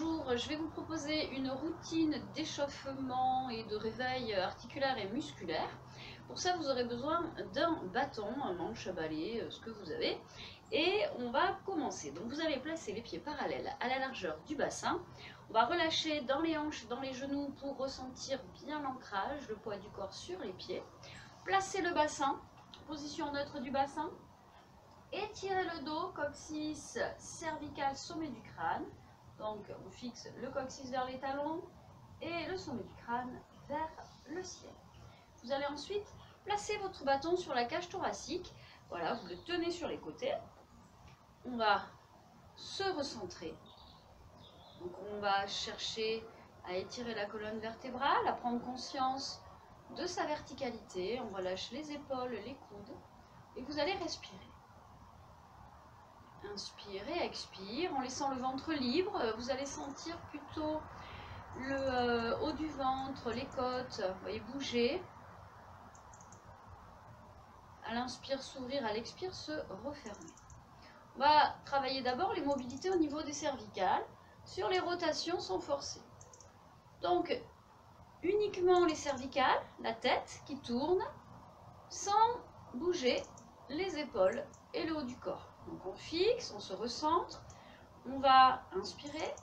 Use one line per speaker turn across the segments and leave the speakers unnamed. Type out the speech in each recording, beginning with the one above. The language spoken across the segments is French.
bonjour, je vais vous proposer une routine d'échauffement et de réveil articulaire et musculaire. Pour ça, vous aurez besoin d'un bâton, un manche à balai, ce que vous avez. Et on va commencer. Donc vous allez placer les pieds parallèles à la largeur du bassin. On va relâcher dans les hanches, dans les genoux pour ressentir bien l'ancrage, le poids du corps sur les pieds. Placez le bassin, position neutre du bassin. Étirez le dos, coccyx, cervical, sommet du crâne. Donc on fixe le coccyx vers les talons et le sommet du crâne vers le ciel. Vous allez ensuite placer votre bâton sur la cage thoracique. Voilà, vous le tenez sur les côtés. On va se recentrer. Donc on va chercher à étirer la colonne vertébrale, à prendre conscience de sa verticalité. On relâche les épaules, les coudes et vous allez respirer. Inspirez, expire, en laissant le ventre libre. Vous allez sentir plutôt le haut du ventre, les côtes, vous voyez, bouger. À l'inspire, s'ouvrir, à l'expire, se refermer. On va travailler d'abord les mobilités au niveau des cervicales, sur les rotations sans forcer. Donc, uniquement les cervicales, la tête qui tourne, sans bouger les épaules et le haut du corps. Donc on fixe, on se recentre, on va inspirer.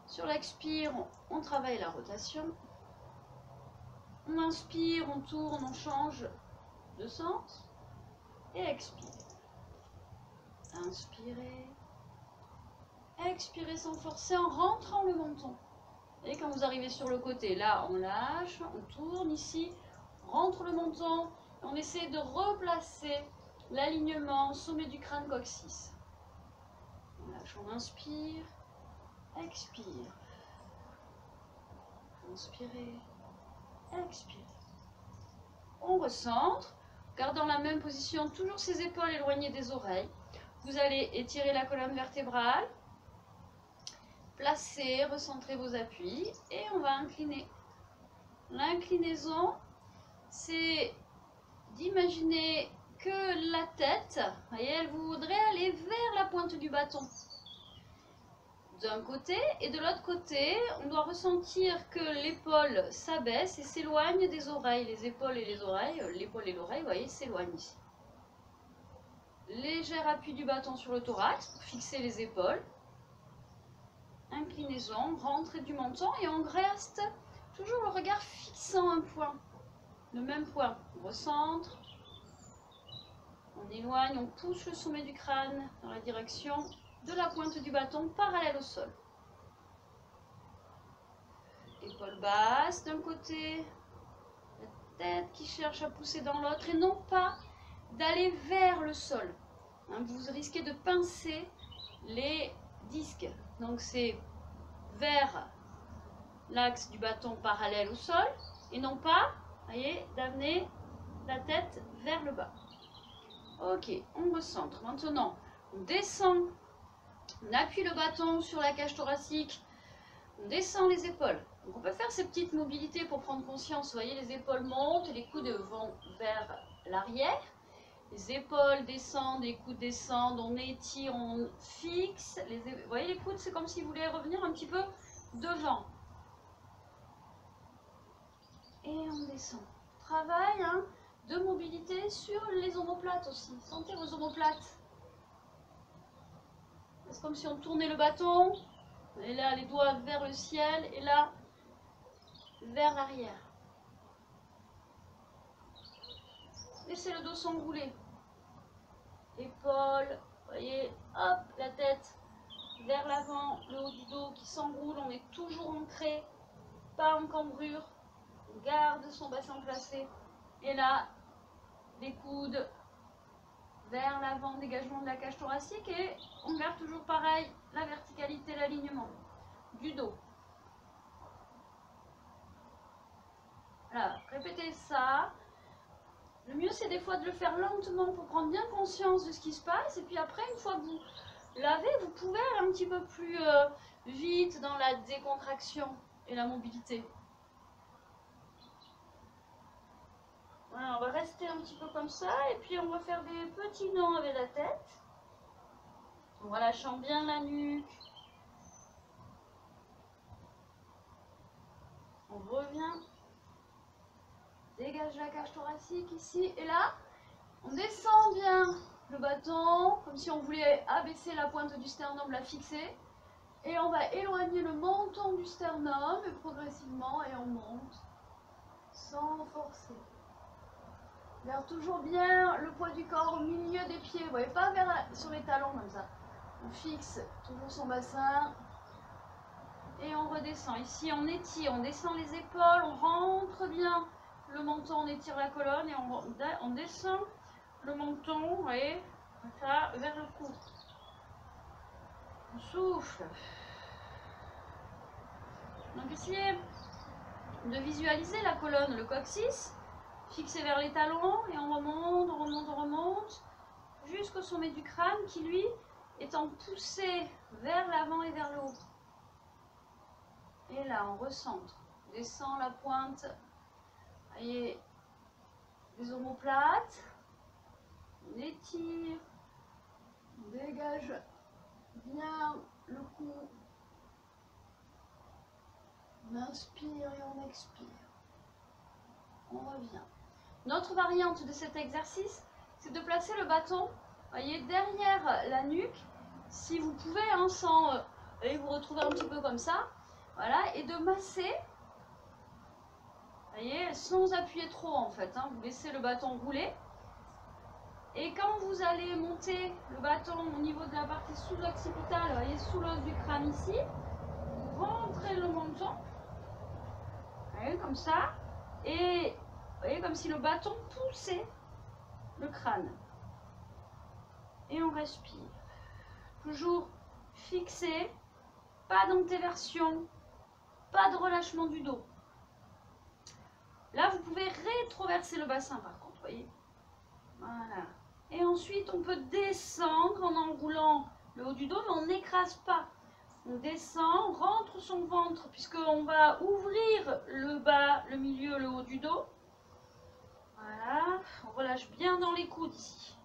Sur l'expire, on travaille la rotation. On inspire, on tourne, on change de sens. Et expire. Inspirez. Expirez sans forcer en rentrant le menton. Et quand vous arrivez sur le côté, là on lâche, on tourne ici, on rentre le menton. On essaie de replacer l'alignement sommet du crâne coccyx. On lâche, on inspire, expire. Inspirez, expirez. On recentre, gardant la même position, toujours ses épaules éloignées des oreilles. Vous allez étirer la colonne vertébrale, placer, recentrer vos appuis et on va incliner. L'inclinaison, c'est d'imaginer que la tête, voyez, elle voudrait aller vers la pointe du bâton. D'un côté et de l'autre côté, on doit ressentir que l'épaule s'abaisse et s'éloigne des oreilles. Les épaules et les oreilles, l'épaule et l'oreille, vous voyez, s'éloignent ici. Léger appui du bâton sur le thorax pour fixer les épaules. Inclinaison, rentrée du menton et on reste toujours le regard fixant un point. Le même point, on recentre, on éloigne, on pousse le sommet du crâne dans la direction de la pointe du bâton parallèle au sol. Épaule basse d'un côté, la tête qui cherche à pousser dans l'autre et non pas d'aller vers le sol. Vous risquez de pincer les disques. Donc c'est vers l'axe du bâton parallèle au sol et non pas, voyez, d'amener la tête vers le bas. Ok, on recentre. Maintenant, on descend, on appuie le bâton sur la cage thoracique, on descend les épaules. Donc on peut faire ces petites mobilités pour prendre conscience. Vous voyez, les épaules montent, les coudes vont vers l'arrière. Les épaules descendent, les coudes descendent, on étire, on fixe. Vous voyez, les coudes, c'est comme si vous voulez revenir un petit peu devant. Et on descend. Travail de mobilité sur les omoplates aussi. Sentez vos omoplates. C'est comme si on tournait le bâton. Et là, les doigts vers le ciel. Et là, vers l'arrière. Laissez le dos s'enrouler. Épaules, voyez, hop, la tête vers l'avant, le haut du dos qui s'enroule. On est toujours ancré, pas en cambrure. On garde son bassin placé. Et là, les coudes vers l'avant, dégagement de la cage thoracique. Et on garde toujours pareil, la verticalité, l'alignement du dos. Voilà, répétez ça. Le mieux, c'est des fois de le faire lentement pour prendre bien conscience de ce qui se passe. Et puis après, une fois que vous l'avez, vous pouvez aller un petit peu plus vite dans la décontraction et la mobilité. Voilà, on va rester un petit peu comme ça. Et puis, on va faire des petits nœuds avec la tête. En relâchant bien la nuque. dégage la cage thoracique ici. Et là, on descend bien le bâton, comme si on voulait abaisser la pointe du sternum, la fixer. Et on va éloigner le menton du sternum et progressivement, et on monte sans forcer. Garde toujours bien le poids du corps au milieu des pieds. Vous voyez, pas sur les talons comme ça. On fixe toujours son bassin. Et on redescend. Ici, on étire, on descend les épaules, on rentre bien le menton, on étire la colonne et on descend le menton, vous voyez, ça, vers le cou. On souffle. Donc essayez de visualiser la colonne, le coccyx, fixé vers les talons, et on remonte, on remonte, on remonte, jusqu'au sommet du crâne qui, lui, étant poussé vers l'avant et vers le haut. Et là, on recentre, on descend la pointe, voyez, des omoplates, on étire, on dégage bien le cou, on inspire et on expire, on revient. Notre variante de cet exercice, c'est de placer le bâton, voyez, derrière la nuque, si vous pouvez, hein, sans vous retrouver un petit peu comme ça, voilà, et de masser, voyez, sans appuyer trop en fait, hein, vous laissez le bâton rouler. Et quand vous allez monter le bâton au niveau de la partie sous-occipitale, voyez, sous l'os du crâne ici, vous rentrez le menton, voyez, comme ça, et vous voyez, comme si le bâton poussait le crâne. Et on respire. Toujours fixé, pas d'antéversion, pas de relâchement du dos. Là, vous pouvez rétroverser le bassin par contre, voyez. Voilà. Et ensuite, on peut descendre en enroulant le haut du dos, mais on n'écrase pas. On descend, on rentre son ventre, puisqu'on va ouvrir le bas, le milieu, le haut du dos. Voilà. On relâche bien dans les coudes ici.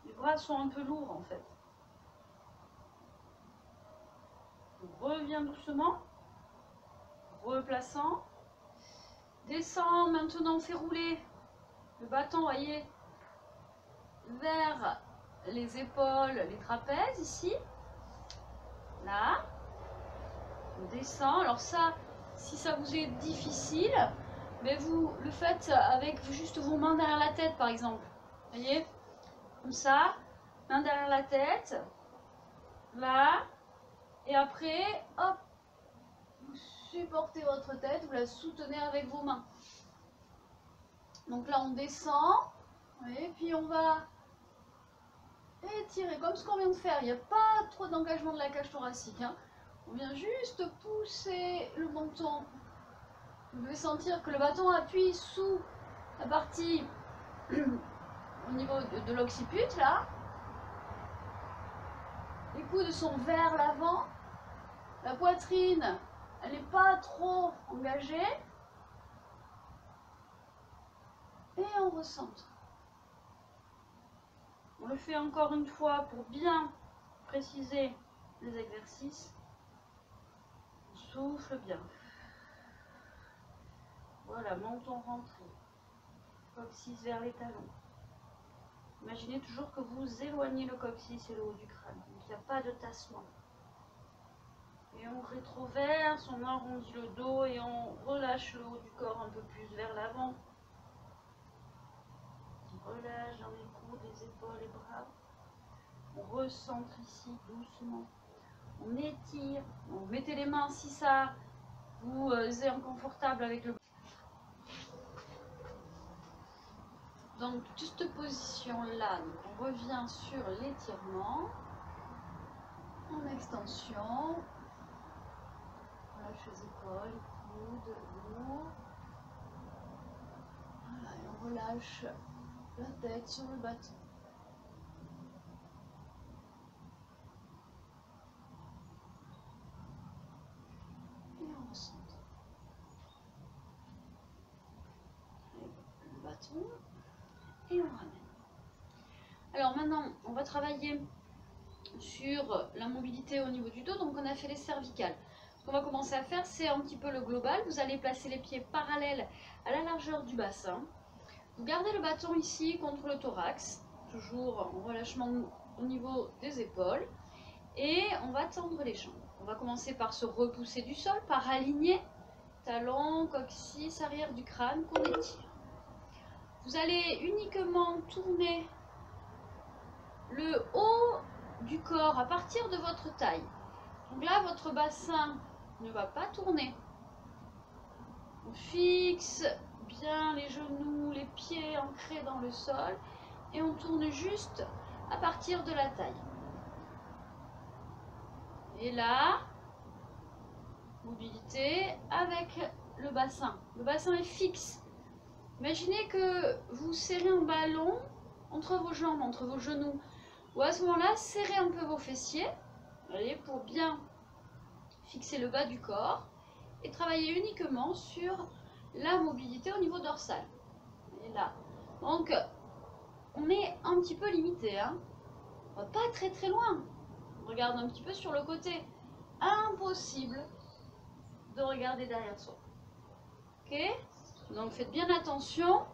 Les bras sont un peu lourds en fait. On revient doucement. Replaçant. Descend, maintenant on fait rouler le bâton, voyez, vers les épaules, les trapèzes ici. Là. On descend. Alors ça, si ça vous est difficile, mais vous le faites avec juste vos mains derrière la tête par exemple. Voyez, comme ça, main derrière la tête. Là. Et après, hop, vous supportez votre tête, vous la soutenez avec vos mains. Donc là, on descend, et puis on va étirer, comme ce qu'on vient de faire. Il n'y a pas trop d'engagement de la cage thoracique, hein. On vient juste pousser le menton. Vous devez sentir que le bâton appuie sous la partie au niveau de l'occiput, là. Les coudes sont vers l'avant. La poitrine, elle n'est pas trop engagée. Et on recentre. On le fait encore une fois pour bien préciser les exercices. On souffle bien. Voilà, menton rentré. Coccyx vers les talons. Imaginez toujours que vous éloignez le coccyx et le haut du crâne. Donc il n'y a pas de tassement. Et on rétroverse, on arrondit le dos et on relâche le haut du corps un peu plus vers l'avant. On relâche dans les coudes, les épaules, les bras. On recentre ici doucement. On étire. On mettez les mains si ça vous est inconfortable avec le. Donc, cette position-là, on revient sur l'étirement. En extension. On relâche les épaules, les coudes, lourd. Voilà, et on relâche la tête sur le bâton. Et on recentre. Le bâton. Et on ramène. Alors maintenant, on va travailler sur la mobilité au niveau du dos. Donc on a fait les cervicales. qu'on va commencer à faire, c'est un petit peu le global. Vous allez placer les pieds parallèles à la largeur du bassin. Vous gardez le bâton ici contre le thorax, toujours en relâchement au niveau des épaules. Et on va tendre les jambes. On va commencer par se repousser du sol, par aligner talons, coccyx, arrière du crâne qu'on étire. Vous allez uniquement tourner le haut du corps à partir de votre taille. Donc là, votre bassin ne va pas tourner. On fixe bien les genoux, les pieds ancrés dans le sol et on tourne juste à partir de la taille. Et là, mobilité avec le bassin. Le bassin est fixe. Imaginez que vous serrez un ballon entre vos jambes, entre vos genoux. Ou à ce moment-là, serrez un peu vos fessiers, voyez, pour bien fixer le bas du corps et travailler uniquement sur la mobilité au niveau dorsal. Et là. Donc, on est un petit peu limité. Hein. On va pas très très loin. On regarde un petit peu sur le côté. Impossible de regarder derrière soi. Ok? Donc faites bien attention.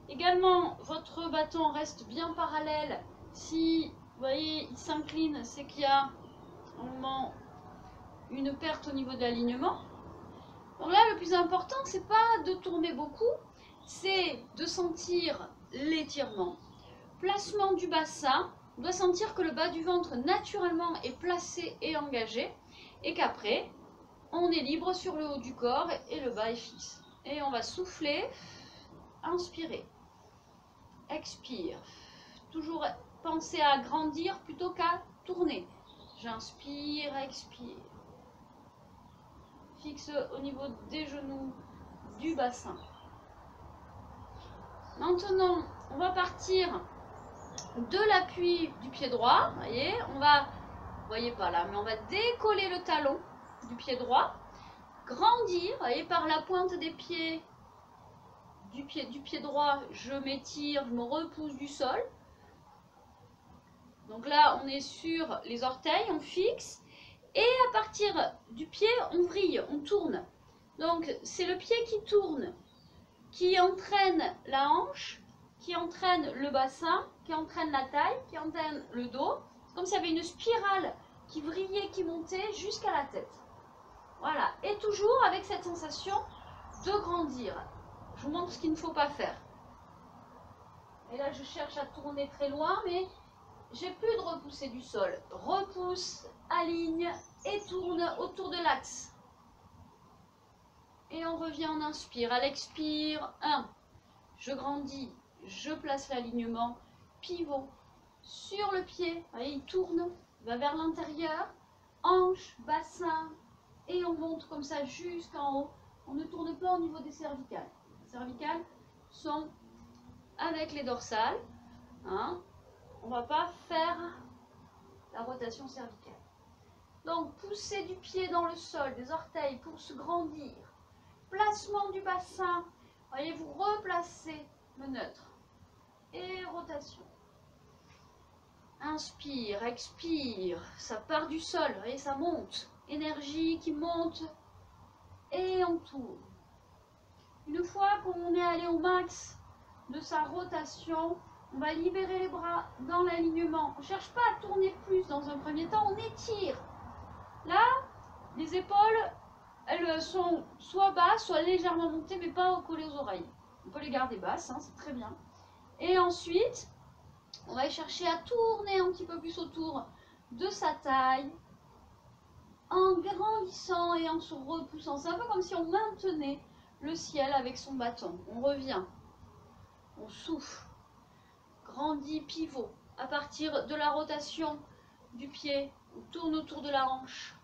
Également, votre bâton reste bien parallèle. Si vous voyez, il s'incline, c'est qu'il y a un moment une perte au niveau de l'alignement. Donc là, le plus important, c'est pas de tourner beaucoup, c'est de sentir l'étirement. Placement du bassin. On doit sentir que le bas du ventre naturellement est placé et engagé et qu'après, on est libre sur le haut du corps et le bas est fixe. Et on va souffler, inspirer, expire. Toujours penser à grandir plutôt qu'à tourner. J'inspire, expire. Fixe au niveau des genoux, du bassin. Maintenant, on va partir de l'appui du pied droit. Vous voyez, vous voyez pas là, mais on va décoller le talon du pied droit. Grandir, vous voyez, par la pointe des pieds du pied droit, je m'étire, je me repousse du sol. Donc là, on est sur les orteils, on fixe. Et à partir du pied, on vrille, on tourne. Donc c'est le pied qui tourne, qui entraîne la hanche, qui entraîne le bassin, qui entraîne la taille, qui entraîne le dos. C'est comme s'il y avait une spirale qui vrillait, qui montait jusqu'à la tête. Voilà, et toujours avec cette sensation de grandir. Je vous montre ce qu'il ne faut pas faire. Et là, je cherche à tourner très loin, mais j'ai plus de repousser du sol. Repousse, aligne et tourne autour de l'axe. Et on revient, on inspire. À l'expire, 1. Je grandis, je place l'alignement, pivot sur le pied. Vous voyez, il tourne, il va vers l'intérieur, hanche, bassin, et on monte comme ça jusqu'en haut. On ne tourne pas au niveau des cervicales. Les cervicales sont avec les dorsales. Hein. On ne va pas faire la rotation cervicale. Donc, pousser du pied dans le sol, des orteils pour se grandir. Placement du bassin. Voyez, vous replacez le neutre. Et rotation. Inspire, expire. Ça part du sol, vous voyez, ça monte. Énergie qui monte. Et on tourne. Une fois qu'on est allé au max de sa rotation, on va libérer les bras dans l'alignement. On ne cherche pas à tourner plus dans un premier temps, on étire. Là, les épaules, elles sont soit basses, soit légèrement montées, mais pas collées aux oreilles. On peut les garder basses, hein, c'est très bien. Et ensuite, on va chercher à tourner un petit peu plus autour de sa taille, en grandissant et en se repoussant. C'est un peu comme si on maintenait le ciel avec son bâton. On revient, on souffle, grandit, pivot. À partir de la rotation du pied, on tourne autour de la hanche.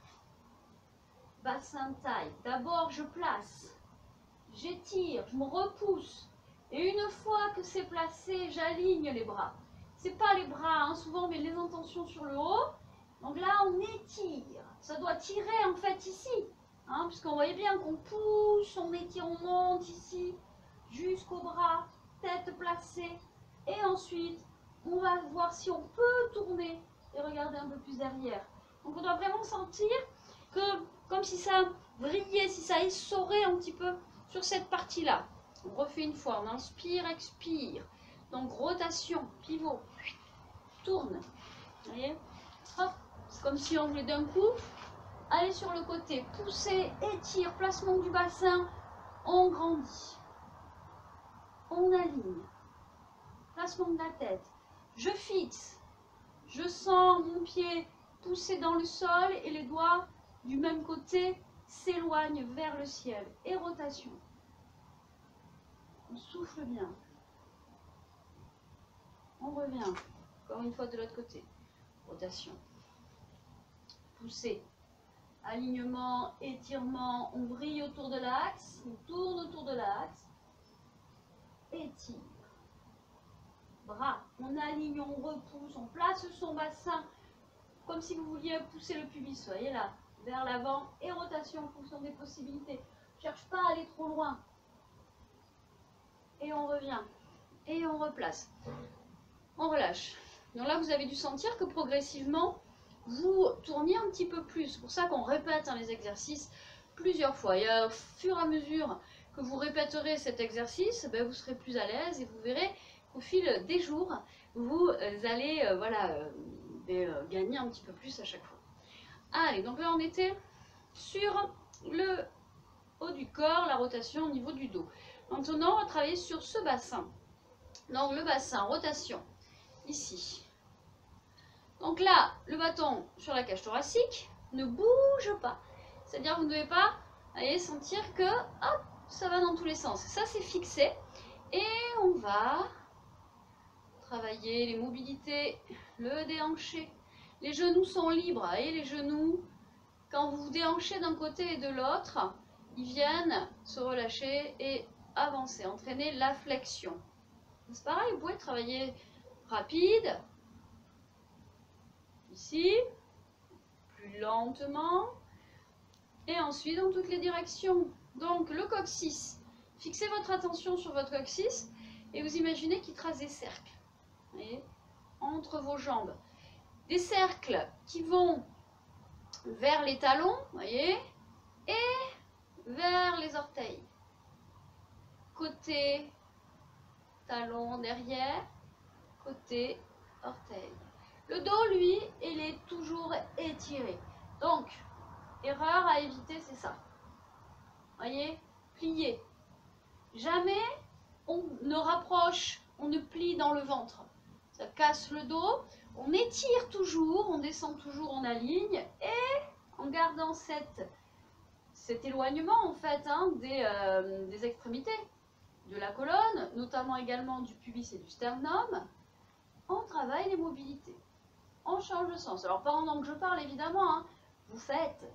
Bassin, taille. D'abord, je place, j'étire, je me repousse. Et une fois que c'est placé, j'aligne les bras. C'est pas les bras, hein, souvent on met les intentions sur le haut. Donc là, on étire. Ça doit tirer en fait ici. Hein, puisqu'on voyait bien qu'on pousse, on étire, on monte ici, jusqu'au bras, tête placée. Et ensuite, on va voir si on peut tourner et regarder un peu plus derrière. Donc on doit vraiment sentir que comme si ça vrillait, si ça essorait un petit peu sur cette partie-là. On refait une fois, on inspire, expire. Donc rotation, pivot, tourne. Vous voyez? Hop, c'est comme si on voulait d'un coup aller sur le côté, pousser, étire, placement du bassin, on grandit, on aligne, placement de la tête, je fixe, je sens mon pied pousser dans le sol et les doigts du même côté s'éloignent vers le ciel et rotation. On souffle bien, on revient, encore une fois de l'autre côté, rotation, pousser. Alignement, étirement, on vrille autour de l'axe, on tourne autour de l'axe, étire. Bras, on aligne, on repousse, on place son bassin comme si vous vouliez pousser le pubis, voyez là, vers l'avant et rotation en fonction des possibilités. Ne cherche pas à aller trop loin. Et on revient, et on replace. On relâche. Donc là, vous avez dû sentir que progressivement, vous tourniez un petit peu plus. C'est pour ça qu'on répète les exercices plusieurs fois. Et au fur et à mesure que vous répéterez cet exercice, ben, vous serez plus à l'aise et vous verrez qu'au fil des jours, vous allez gagner un petit peu plus à chaque fois. Allez, donc là on était sur le haut du corps, la rotation au niveau du dos. Maintenant, on va travailler sur ce bassin. Donc le bassin, rotation, ici. Donc là, le bâton sur la cage thoracique ne bouge pas. C'est-à-dire que vous ne devez pas sentir que hop, ça va dans tous les sens. Ça, c'est fixé. Et on va travailler les mobilités, le déhanché. Les genoux sont libres. Et les genoux, quand vous vous déhanchez d'un côté et de l'autre, ils viennent se relâcher et avancer, entraîner la flexion. C'est pareil, vous pouvez travailler rapide. Ici, plus lentement, et ensuite dans toutes les directions. Donc le coccyx, fixez votre attention sur votre coccyx et vous imaginez qu'il trace des cercles, vous voyez, entre vos jambes. Des cercles qui vont vers les talons, vous voyez, et vers les orteils. Côté talon derrière, côté orteil. Le dos, lui, il est toujours étiré. Donc, erreur à éviter, c'est ça. Voyez, plier. Jamais on ne rapproche, on ne plie dans le ventre. Ça casse le dos. On étire toujours, on descend toujours, on aligne. Et en gardant cet éloignement, en fait, des extrémités de la colonne, notamment également du pubis et du sternum, on travaille les mobilités. On change de sens. Alors pendant que je parle, évidemment, vous faites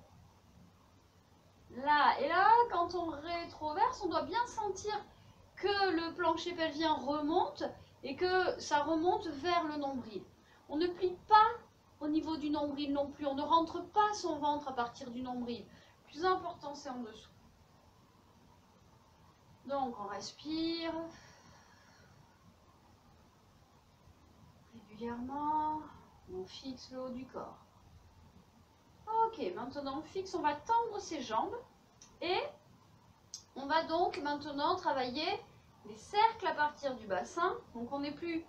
là et là. Quand on rétroverse, on doit bien sentir que le plancher pelvien remonte et que ça remonte vers le nombril. On ne plie pas au niveau du nombril non plus. On ne rentre pas son ventre à partir du nombril. Le plus important, c'est en dessous. Donc on respire régulièrement. On fixe le haut du corps. Ok, maintenant on fixe, on va tendre ses jambes et on va donc maintenant travailler les cercles à partir du bassin. Donc on n'est plus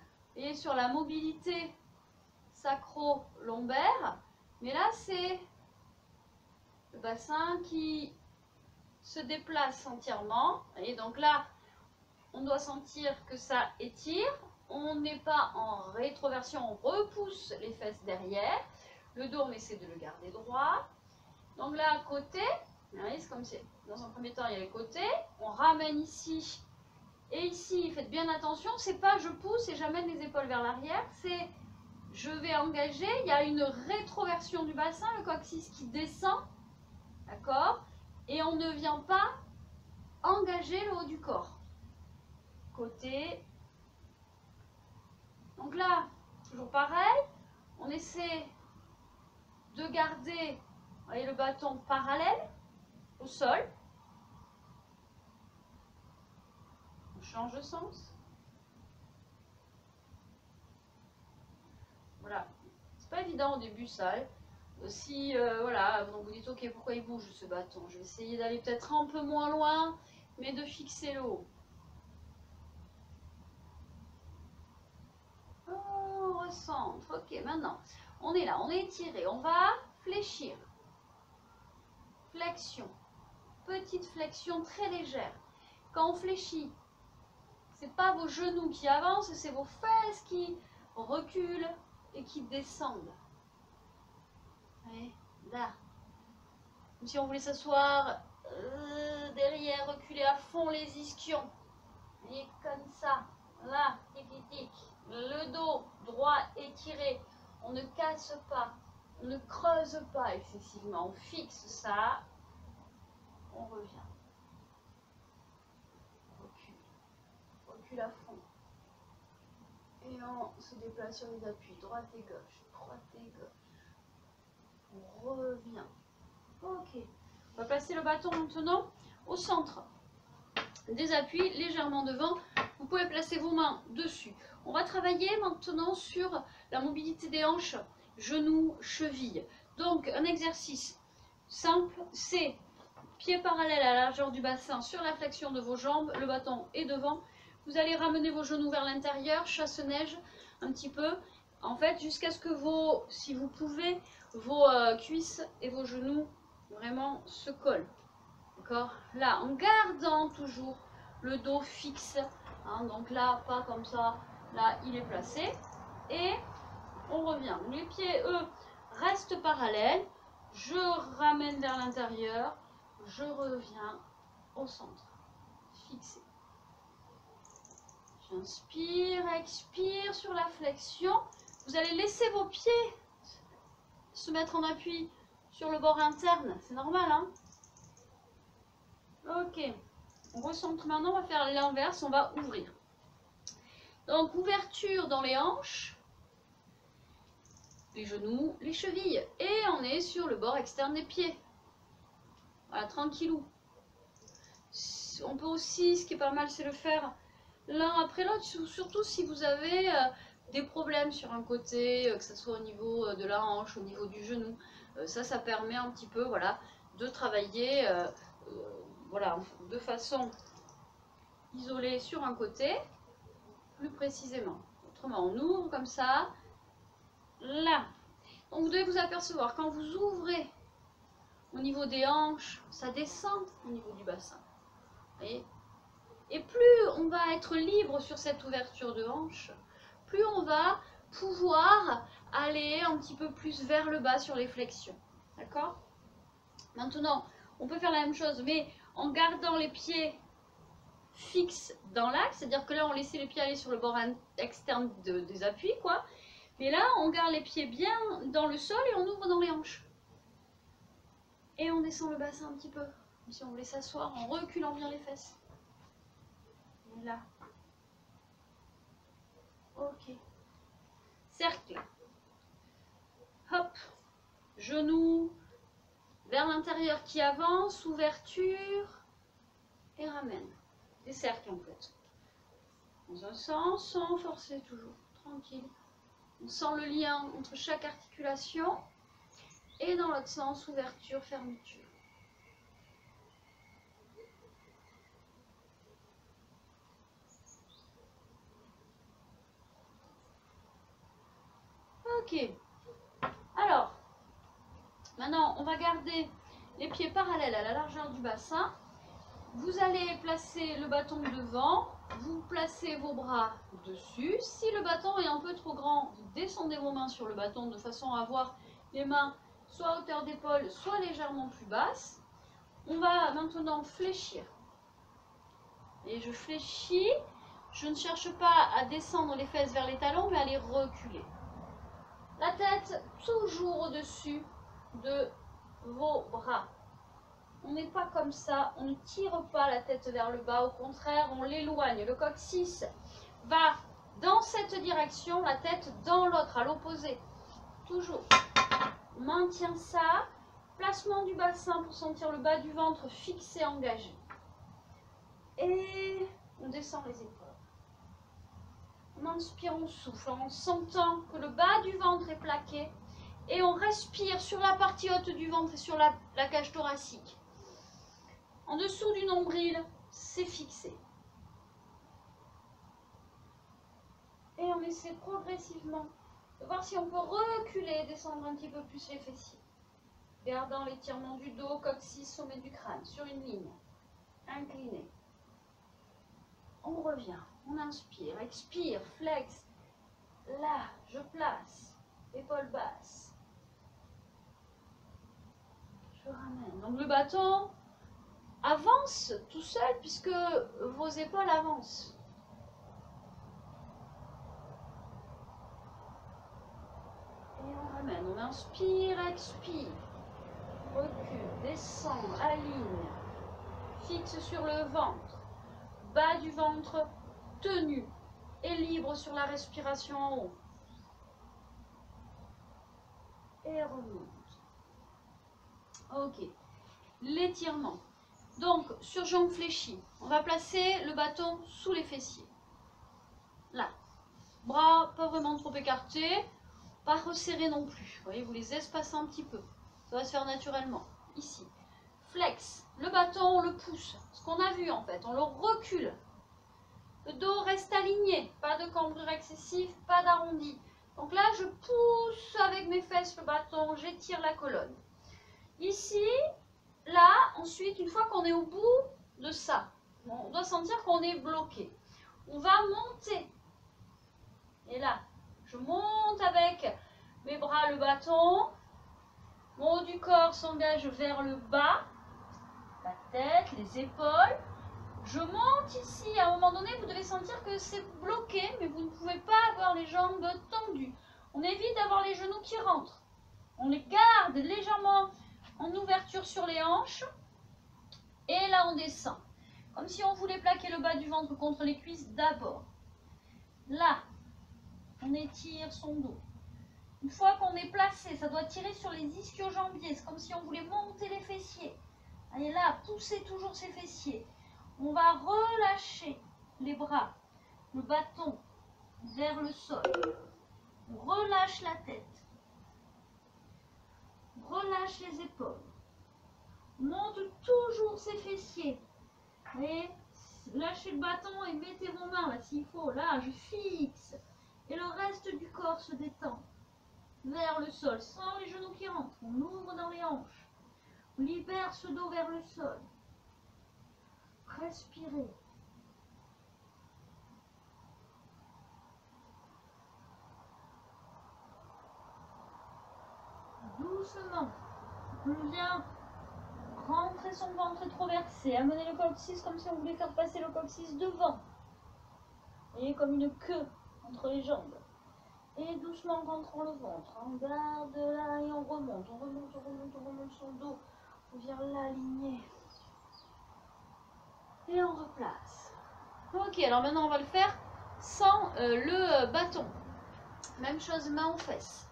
sur la mobilité sacro-lombaire, mais là c'est le bassin qui se déplace entièrement. Et donc là, on doit sentir que ça étire. On n'est pas en rétroversion, on repousse les fesses derrière. Le dos, on essaie de le garder droit. Donc là, à côté, c'est comme si dans un premier temps, il y a les côtés. On ramène ici. Et ici, faites bien attention, c'est pas je pousse et j'amène les épaules vers l'arrière. C'est je vais engager. Il y a une rétroversion du bassin, le coccyx qui descend. D'accord? Et on ne vient pas engager le haut du corps. Côté. Donc là, toujours pareil, on essaie de garder, vous voyez, le bâton parallèle au sol. On change de sens. Voilà. C'est pas évident au début ça. Si, voilà, donc vous dites, ok, pourquoi il bouge ce bâton? Je vais essayer d'aller peut-être un peu moins loin, mais de fixer le haut. On recentre. Ok, maintenant, on est là, on est étiré. On va fléchir. Flexion. Petite flexion très légère. Quand on fléchit, c'est pas vos genoux qui avancent, c'est vos fesses qui reculent et qui descendent. Ouais, là. Comme si on voulait s'asseoir derrière, reculer à fond les ischions. Et comme ça. Là, tic, tic, tic. Le dos droit étiré. On ne casse pas. On ne creuse pas excessivement. On fixe ça. On revient. Recule. Recule à fond. Et on se déplace sur les appuis. Droite et gauche. Droite et gauche. On revient. Ok. On va placer le bâton maintenant au centre des appuis, légèrement devant. Vous pouvez placer vos mains dessus. On va travailler maintenant sur la mobilité des hanches, genoux, chevilles. Donc un exercice simple, c'est pieds parallèles à la largeur du bassin sur la flexion de vos jambes, le bâton est devant. Vous allez ramener vos genoux vers l'intérieur, chasse-neige un petit peu, en fait, jusqu'à ce que vos, si vous pouvez, vos cuisses et vos genoux vraiment se collent. D'accord? Là, en gardant toujours le dos fixe. Hein, donc là, pas comme ça. Là, il est placé. Et on revient. Les pieds, eux, restent parallèles. Je ramène vers l'intérieur. Je reviens au centre. Fixé. J'inspire, expire sur la flexion. Vous allez laisser vos pieds se mettre en appui sur le bord interne. C'est normal, hein? Ok. On recentre maintenant. On va faire l'inverse. On va ouvrir. Donc, ouverture dans les hanches, les genoux, les chevilles. Et on est sur le bord externe des pieds. Voilà, tranquillou. On peut aussi, ce qui est pas mal, c'est le faire l'un après l'autre, surtout si vous avez des problèmes sur un côté, que ce soit au niveau de la hanche, au niveau du genou. Ça permet un petit peu, voilà, de travailler voilà, de façon isolée sur un côté, plus précisément. Autrement, on ouvre comme ça, là. Donc vous devez vous apercevoir, quand vous ouvrez au niveau des hanches, ça descend au niveau du bassin. Vous voyez ? Et plus on va être libre sur cette ouverture de hanche, plus on va pouvoir aller un petit peu plus vers le bas sur les flexions. D'accord? Maintenant, on peut faire la même chose, mais en gardant les pieds fixes dans l'axe, c'est-à-dire que là, on laissait les pieds aller sur le bord externe des appuis, quoi. Mais là, on garde les pieds bien dans le sol et on ouvre dans les hanches. Et on descend le bassin un petit peu, comme si on voulait s'asseoir en reculant bien les fesses. Et là. Ok. Cercle. Hop. Genou vers l'intérieur qui avance, ouverture et ramène. Des cercles en fait. Dans un sens, sans forcer toujours. Tranquille. On sent le lien entre chaque articulation. Et dans l'autre sens, ouverture, fermeture. Ok. Alors, maintenant, on va garder les pieds parallèles à la largeur du bassin. Vous allez placer le bâton devant. Vous placez vos bras dessus. Si le bâton est un peu trop grand, vous descendez vos mains sur le bâton de façon à avoir les mains soit à hauteur d'épaule, soit légèrement plus basses. On va maintenant fléchir. Et je fléchis. Je ne cherche pas à descendre les fesses vers les talons, mais à les reculer. La tête toujours au-dessus de vos bras. On n'est pas comme ça, on ne tire pas la tête vers le bas, au contraire, on l'éloigne. Le coccyx va dans cette direction, la tête dans l'autre, à l'opposé. Toujours. On maintient ça. Placement du bassin pour sentir le bas du ventre fixé, engagé. Et on descend les épaules. On inspire, on souffle en sentant que le bas du ventre est plaqué Et on respire sur la partie haute du ventre et sur la cage thoracique. En dessous du nombril, c'est fixé. Et on essaie progressivement de voir si on peut reculer, descendre un petit peu plus les fessiers. Gardant l'étirement du dos, coccyx, sommet du crâne, sur une ligne. Incliné. On revient, on inspire, expire, flex. Là, je place. Épaules basses. Je ramène. Donc le bâton avance tout seul puisque vos épaules avancent. Et on ramène. On inspire, expire. Recule, descend, aligne. Fixe sur le ventre. Bas du ventre tenu et libre sur la respiration en haut. Et remonte. Ok. L'étirement. Donc, sur jambes fléchies, on va placer le bâton sous les fessiers. Là. Bras pas vraiment trop écartés, pas resserrés non plus. Vous voyez, vous les espacez un petit peu. Ça va se faire naturellement. Ici. Flex. Le bâton, on le pousse. Ce qu'on a vu en fait, on le recule. Le dos reste aligné. Pas de cambrure excessive, pas d'arrondi. Donc là, je pousse avec mes fesses le bâton, j'étire la colonne. Ici, là, ensuite, une fois qu'on est au bout de ça, on doit sentir qu'on est bloqué. On va monter. Et là, je monte avec mes bras le bâton. Mon haut du corps s'engage vers le bas. La tête, les épaules. Je monte ici. À un moment donné, vous devez sentir que c'est bloqué, mais vous ne pouvez pas avoir les jambes tendues. On évite d'avoir les genoux qui rentrent. On les garde légèrement en ouverture sur les hanches. Et là, on descend. Comme si on voulait plaquer le bas du ventre contre les cuisses d'abord. Là, on étire son dos. Une fois qu'on est placé, ça doit tirer sur les ischio-jambiers. C'est comme si on voulait monter les fessiers. Allez là, poussez toujours ces fessiers. On va relâcher les bras, le bâton vers le sol. On relâche la tête. Relâche les épaules. Monte toujours ses fessiers. Et lâchez le bâton et mettez vos mains là s'il faut. Là, je fixe. Et le reste du corps se détend. Vers le sol, sans les genoux qui rentrent. On ouvre dans les hanches. On libère ce dos vers le sol. Respirez. Doucement. On vient rentrer son ventre rétroversé. Amener le coccyx comme si on voulait faire passer le coccyx devant. Et comme une queue entre les jambes. Et doucement, on rentre le ventre. On garde là et on remonte. On remonte, on remonte, on remonte son dos. On vient l'aligner. Et on replace. Ok, alors maintenant on va le faire sans le bâton. Même chose, main aux fesses.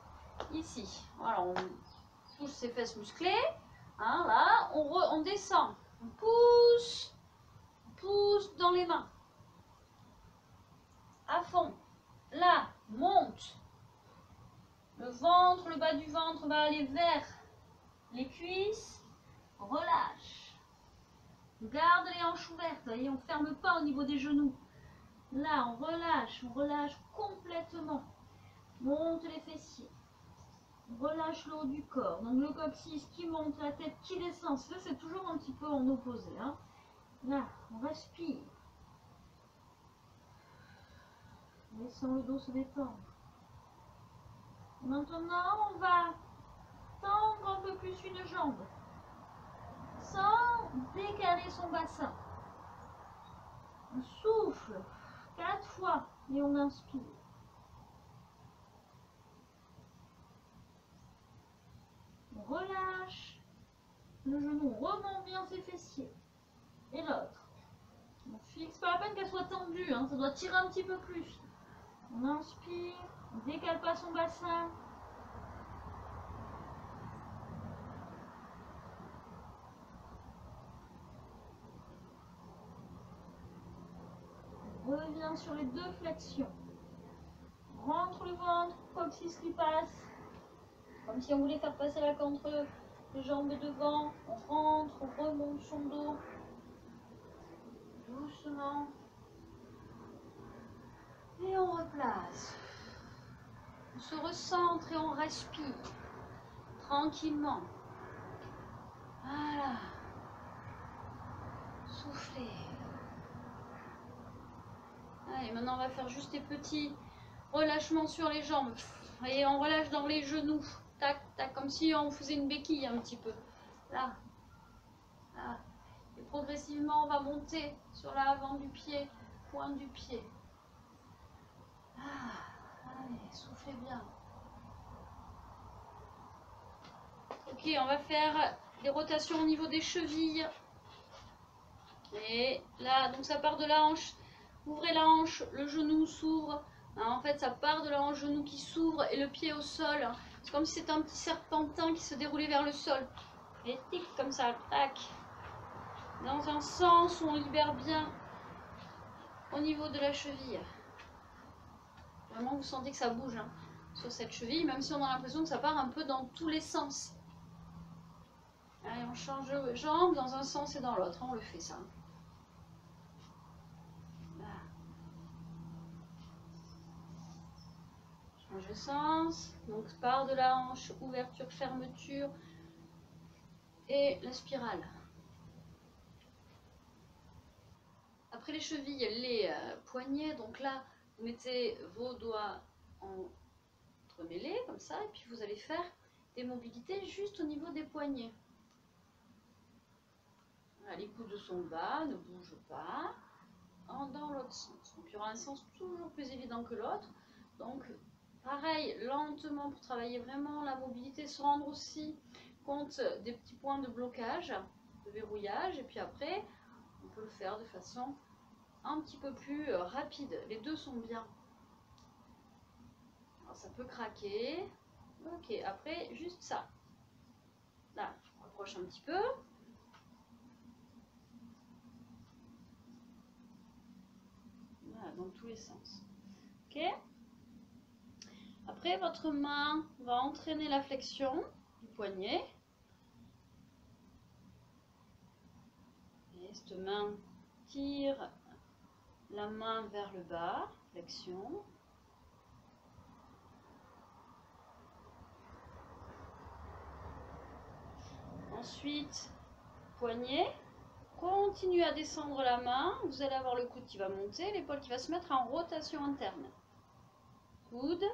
Ici. Voilà, on touche ses fesses musclées. Hein, là, on descend. On pousse dans les mains. À fond. Là, monte. Le ventre, le bas du ventre va aller vers les cuisses. Relâche. On garde les hanches ouvertes. Vous voyez, on ne ferme pas au niveau des genoux. Là, on relâche complètement. Monte les fessiers. On relâche le haut du corps. Donc le coccyx qui monte, la tête qui descend. Ça, c'est toujours un petit peu en opposé. Hein. Là, on respire. Laissons le dos se détendre. Maintenant, on va tendre un peu plus une jambe. Sans décaler son bassin. On souffle 4 fois et on inspire. On relâche le genou, on remonte bien ses fessiers. Et l'autre. On fixe, pas la peine qu'elle soit tendue, hein, ça doit tirer un petit peu plus. On inspire, on ne décale pas son bassin. On revient sur les deux flexions. Rentre le ventre, coccyx qui passe. Comme si on voulait faire passer la queue entre les jambes devant. On rentre, on remonte son dos. Doucement. Et on replace. On se recentre et on respire. Tranquillement. Voilà. Soufflez. Allez, maintenant on va faire juste des petits relâchements sur les jambes. Et on relâche dans les genoux. Tac, tac, comme si on faisait une béquille un petit peu. Là. Là. Et progressivement, on va monter sur l'avant du pied, pointe du pied. Ah, allez, soufflez bien. Ok, on va faire des rotations au niveau des chevilles. Et là, donc ça part de la hanche. Ouvrez la hanche, le genou s'ouvre. En fait, ça part de la hanche, genou qui s'ouvre et le pied au sol. C'est comme si c'était un petit serpentin qui se déroulait vers le sol. Et tic, comme ça, tac. Dans un sens où on libère bien au niveau de la cheville. Vraiment, vous sentez que ça bouge hein, sur cette cheville, même si on a l'impression que ça part un peu dans tous les sens. Allez, on change de jambe dans un sens et dans l'autre. On le fait ça. Là. Change de sens. Donc, part de la hanche, ouverture, fermeture. Et la spirale. Après les chevilles, les poignets. Donc là, vous mettez vos doigts entremêlés, comme ça. Et puis, vous allez faire des mobilités juste au niveau des poignets. Voilà, les coudes sont bas, ne bougent pas. Dans l'autre sens. Donc, il y aura un sens toujours plus évident que l'autre. Donc, pareil, lentement pour travailler vraiment la mobilité, se rendre aussi compte des petits points de blocage, de verrouillage. Et puis après, on peut le faire de façon un petit peu plus rapide. Les deux sont bien. Alors, ça peut craquer. Ok, après, juste ça. Là, je rapproche un petit peu. Voilà, dans tous les sens. Ok. Après, votre main va entraîner la flexion du poignet. Et cette main tire la main vers le bas, flexion. Ensuite, poignet. Continuez à descendre la main. Vous allez avoir le coude qui va monter, l'épaule qui va se mettre en rotation interne. Coude,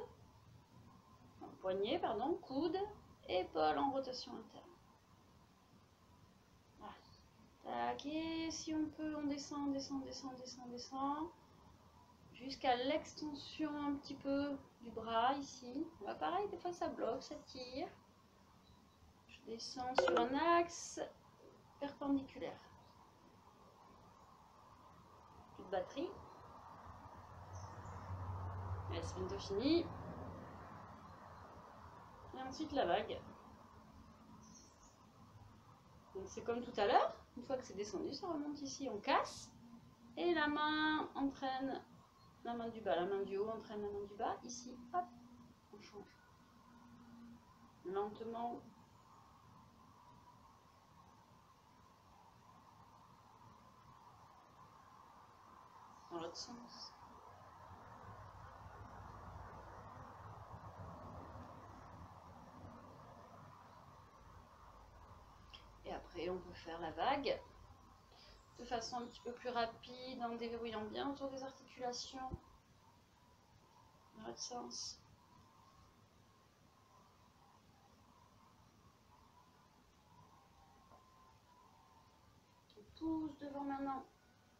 poignet, pardon, coude, épaule en rotation interne. Voilà. Tac, et si on peut, on descend, descend, descend, descend, descend. Jusqu'à l'extension un petit peu du bras ici. Bah, pareil, des fois ça bloque, ça tire. Je descends sur un axe perpendiculaire. Plus de batterie. Allez, c'est bientôt fini. Et ensuite la vague. Donc c'est comme tout à l'heure. Une fois que c'est descendu, ça remonte ici, on casse. Et la main entraîne la main du bas, la main du haut entraîne la main du bas. Ici, hop, on change. Lentement. Dans l'autre sens. Et après, on peut faire la vague de façon un petit peu plus rapide, en déverrouillant bien autour des articulations. Dans l'autre sens. On pousse devant maintenant.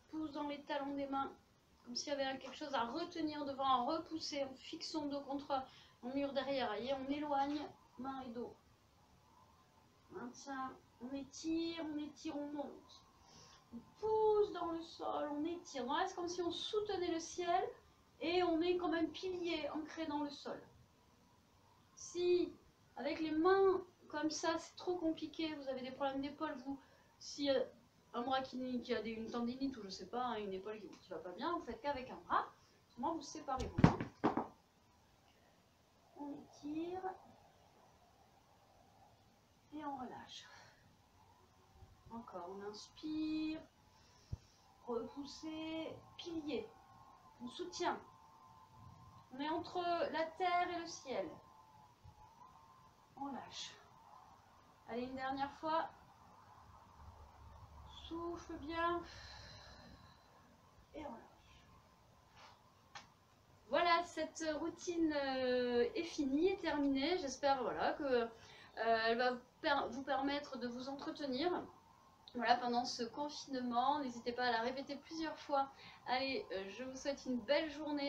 Pousse dans les talons des mains. Comme s'il y avait quelque chose à retenir devant, à repousser. On fixe son dos contre le mur derrière. Et on éloigne main et dos. Maintien. On étire, on monte. On pousse dans le sol, on étire. Voilà, c'est comme si on soutenait le ciel et on est comme un pilier ancré dans le sol. Si, avec les mains comme ça, c'est trop compliqué, vous avez des problèmes d'épaule, si un bras qui a une tendinite ou je sais pas, une épaule qui va pas bien, vous faites qu'avec un bras. Souvent, vous séparez vos mains. On étire. Et on relâche. Encore, on inspire. Repousser, pilier. On soutient. On est entre la terre et le ciel. On lâche. Allez, une dernière fois. Souffle bien. Et on lâche. Voilà, cette routine est finie, est terminée. J'espère voilà, que elle va vous permettre de vous entretenir. Voilà, pendant ce confinement, n'hésitez pas à la répéter plusieurs fois. Allez, je vous souhaite une belle journée.